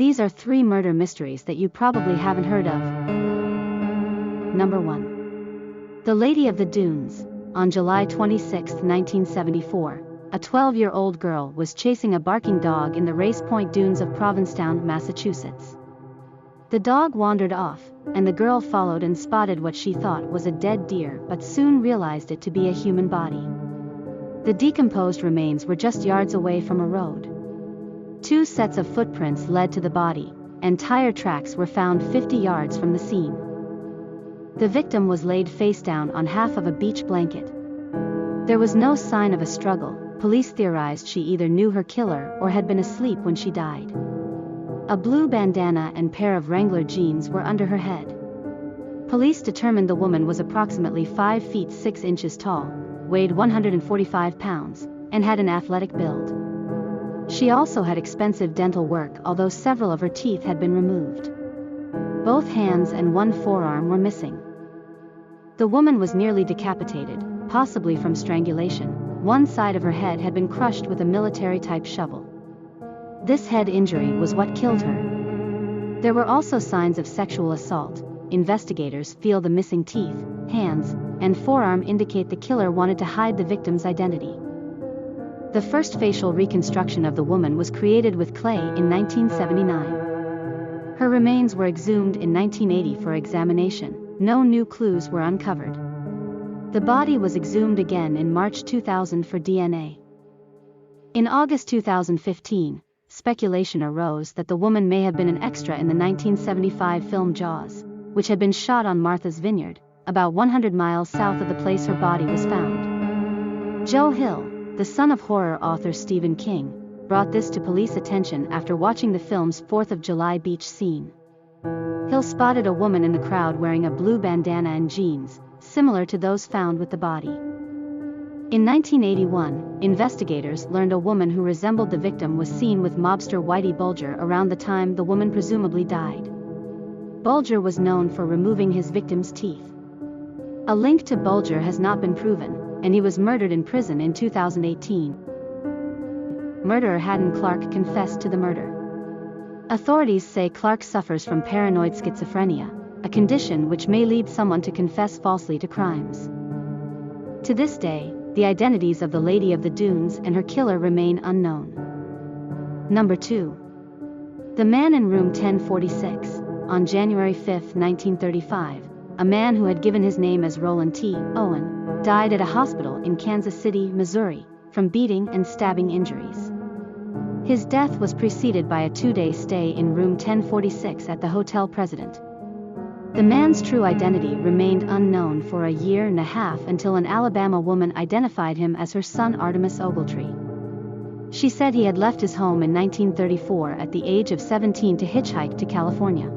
These are 3 murder mysteries that you probably haven't heard of. Number 1. The Lady of the Dunes. On July 26, 1974, a 12-year-old girl was chasing a barking dog in the Race Point Dunes of Provincetown, Massachusetts. The dog wandered off, and the girl followed and spotted what she thought was a dead deer but soon realized it to be a human body. The decomposed remains were just yards away from a road. 2 sets of footprints led to the body, and tire tracks were found 50 yards from the scene. The victim was laid face down on half of a beach blanket. There was no sign of a struggle. Police theorized she either knew her killer or had been asleep when she died. A blue bandana and pair of Wrangler jeans were under her head. Police determined the woman was approximately 5 feet 6 inches tall, weighed 145 pounds, and had an athletic build. She also had expensive dental work, although several of her teeth had been removed. Both hands and 1 forearm were missing. The woman was nearly decapitated, possibly from strangulation. 1 side of her head had been crushed with a military-type shovel. This head injury was what killed her. There were also signs of sexual assault. Investigators feel the missing teeth, hands, and forearm indicate the killer wanted to hide the victim's identity. The first facial reconstruction of the woman was created with clay in 1979. Her remains were exhumed in 1980 for examination. No new clues were uncovered. The body was exhumed again in March 2000 for DNA. In August 2015, speculation arose that the woman may have been an extra in the 1975 film Jaws, which had been shot on Martha's Vineyard, about 100 miles south of the place her body was found. Joe Hill, the son of horror author Stephen King, brought this to police attention after watching the film's 4th of July beach scene. Hill spotted a woman in the crowd wearing a blue bandana and jeans, similar to those found with the body. In 1981, investigators learned a woman who resembled the victim was seen with mobster Whitey Bulger around the time the woman presumably died. Bulger was known for removing his victims' teeth. A link to Bulger has not been proven, and he was murdered in prison in 2018. Murderer Haddon Clark confessed to the murder. Authorities say Clark suffers from paranoid schizophrenia, a condition which may lead someone to confess falsely to crimes. To this day, the identities of the Lady of the Dunes and her killer remain unknown. Number 2. The man in room 1046. On January 5, 1935, a man who had given his name as Roland T. Owen died at a hospital in Kansas City, Missouri, from beating and stabbing injuries. His death was preceded by a 2-day stay in room 1046 at the Hotel President. The man's true identity remained unknown for 1.5 years until an Alabama woman identified him as her son Artemus Ogletree. She said he had left his home in 1934 at the age of 17 to hitchhike to California.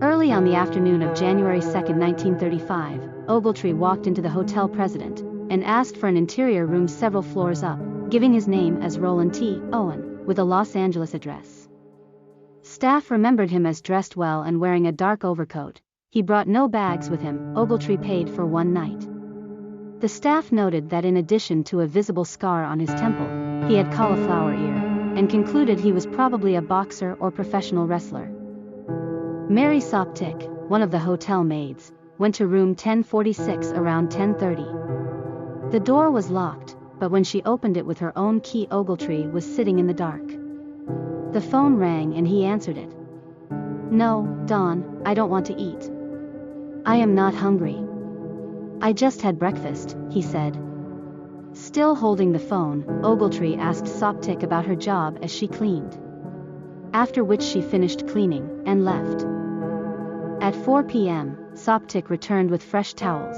Early on the afternoon of January 2, 1935, Ogletree walked into the Hotel President and asked for an interior room several floors up, giving his name as Roland T. Owen, with a Los Angeles address. Staff remembered him as dressed well and wearing a dark overcoat. He brought no bags with him. Ogletree paid for 1 night. The staff noted that in addition to a visible scar on his temple, he had cauliflower ear, and concluded he was probably a boxer or professional wrestler. Mary Soptic, one of the hotel maids, went to room 1046 around 10:30. The door was locked, but when she opened it with her own key, Ogletree was sitting in the dark. The phone rang and he answered it. "No, Dawn, I don't want to eat. I am not hungry. I just had breakfast," he said. Still holding the phone, Ogletree asked Soptic about her job as she cleaned. After which she finished cleaning and left. At 4 p.m., Soptic returned with fresh towels.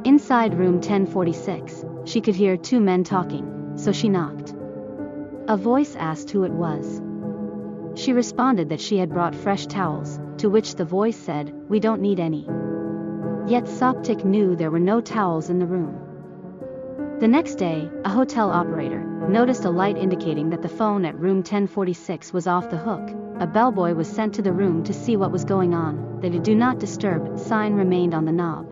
Inside room 1046, she could hear 2 men talking, so she knocked. A voice asked who it was. She responded that she had brought fresh towels, to which the voice said, "We don't need any." Yet Soptic knew there were no towels in the room. The next day, a hotel operator noticed a light indicating that the phone at room 1046 was off the hook. A bellboy was sent to the room to see what was going on. The "Do Not Disturb" sign remained on the knob.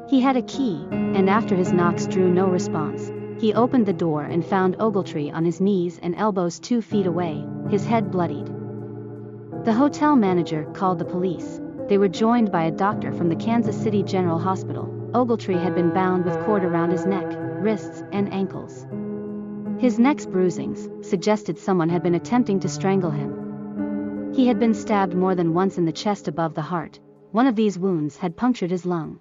He had a key, and after his knocks drew no response. He opened the door and found Ogletree on his knees and elbows 2 feet away, his head bloodied. The hotel manager called the police. They were joined by a doctor from the Kansas City General Hospital. Ogletree had been bound with cord around his neck, wrists, and ankles. His neck's bruisings suggested someone had been attempting to strangle him. He had been stabbed more than once in the chest above the heart. One of these wounds had punctured his lung.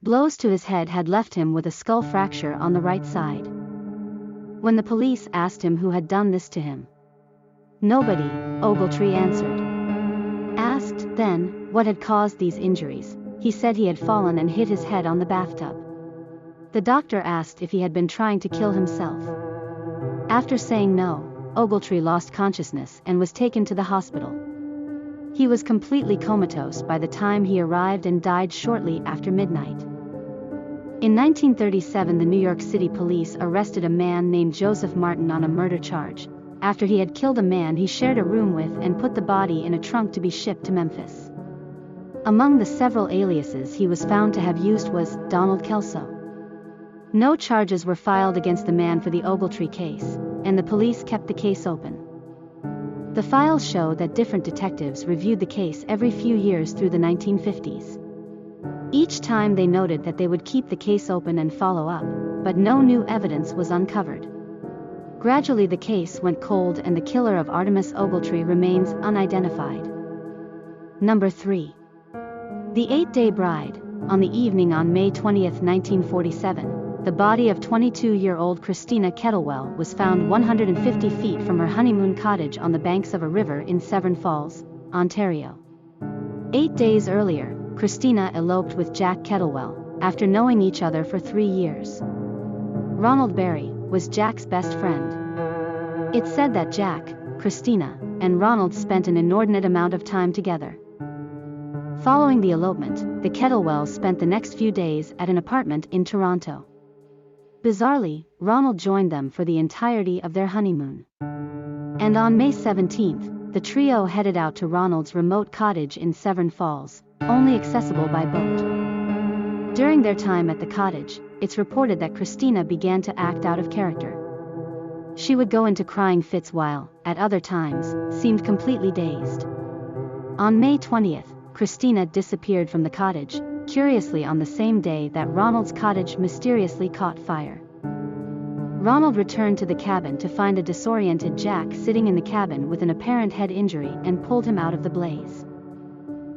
Blows to his head had left him with a skull fracture on the right side. When the police asked him who had done this to him, "Nobody," Ogletree answered. Asked, then, what had caused these injuries, he said he had fallen and hit his head on the bathtub. The doctor asked if he had been trying to kill himself. After saying no, Ogletree lost consciousness and was taken to the hospital. He was completely comatose by the time he arrived and died shortly after midnight. In 1937, the New York City police arrested a man named Joseph Martin on a murder charge, after he had killed a man he shared a room with and put the body in a trunk to be shipped to Memphis. Among the several aliases he was found to have used was Donald Kelso. No charges were filed against the man for the Ogletree case, and the police kept the case open. The files show that different detectives reviewed the case every few years through the 1950s. Each time they noted that they would keep the case open and follow up, but no new evidence was uncovered. Gradually the case went cold and the killer of Artemis Ogletree remains unidentified. Number 3. The 8-Day Bride. On the evening on May 20, 1947, the body of 22-year-old Christina Kettlewell was found 150 feet from her honeymoon cottage on the banks of a river in Severn Falls, Ontario. 8 days earlier, Christina eloped with Jack Kettlewell, after knowing each other for 3 years. Ronald Berry was Jack's best friend. It's said that Jack, Christina, and Ronald spent an inordinate amount of time together. Following the elopement, the Kettlewells spent the next few days at an apartment in Toronto. Bizarrely, Ronald joined them for the entirety of their honeymoon. And on May 17, the trio headed out to Ronald's remote cottage in Severn Falls, only accessible by boat. During their time at the cottage, it's reported that Christina began to act out of character. She would go into crying fits while, at other times, seemed completely dazed. On May 20, Christina disappeared from the cottage, curiously on the same day that Ronald's cottage mysteriously caught fire. Ronald returned to the cabin to find a disoriented Jack sitting in the cabin with an apparent head injury and pulled him out of the blaze.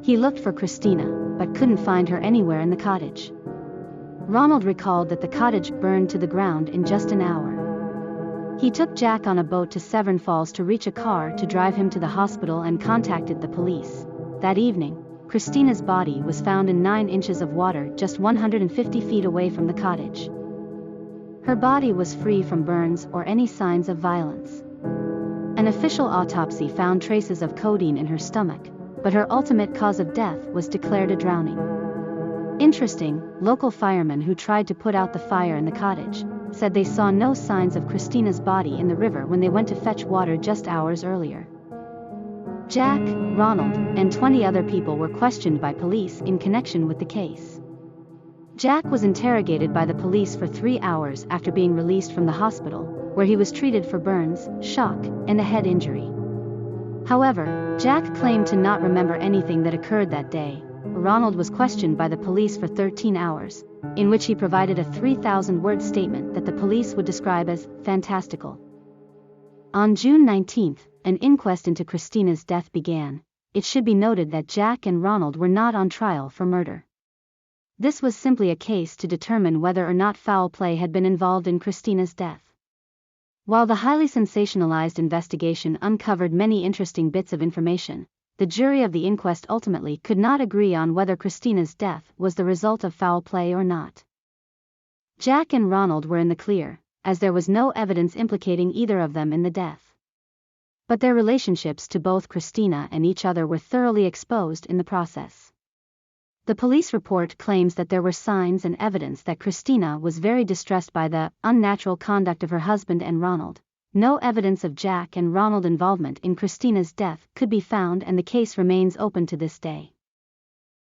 He looked for Christina, but couldn't find her anywhere in the cottage. Ronald recalled that the cottage burned to the ground in just an hour. He took Jack on a boat to Severn Falls to reach a car to drive him to the hospital and contacted the police. That evening, Christina's body was found in 9 inches of water just 150 feet away from the cottage. Her body was free from burns or any signs of violence. An official autopsy found traces of codeine in her stomach, but her ultimate cause of death was declared a drowning. Interesting, local firemen who tried to put out the fire in the cottage said they saw no signs of Christina's body in the river when they went to fetch water just hours earlier. Jack, Ronald, and 20 other people were questioned by police in connection with the case. Jack was interrogated by the police for 3 hours after being released from the hospital, where he was treated for burns, shock, and a head injury. However, Jack claimed to not remember anything that occurred that day. Ronald was questioned by the police for 13 hours, in which he provided a 3,000-word statement that the police would describe as fantastical. On June 19, an inquest into Christina's death began. It should be noted that Jack and Ronald were not on trial for murder. This was simply a case to determine whether or not foul play had been involved in Christina's death. While the highly sensationalized investigation uncovered many interesting bits of information, the jury of the inquest ultimately could not agree on whether Christina's death was the result of foul play or not. Jack and Ronald were in the clear, as there was no evidence implicating either of them in the death. But their relationships to both Christina and each other were thoroughly exposed in the process. The police report claims that there were signs and evidence that Christina was very distressed by the unnatural conduct of her husband and Ronald. No evidence of Jack and Ronald involvement in Christina's death could be found, and the case remains open to this day.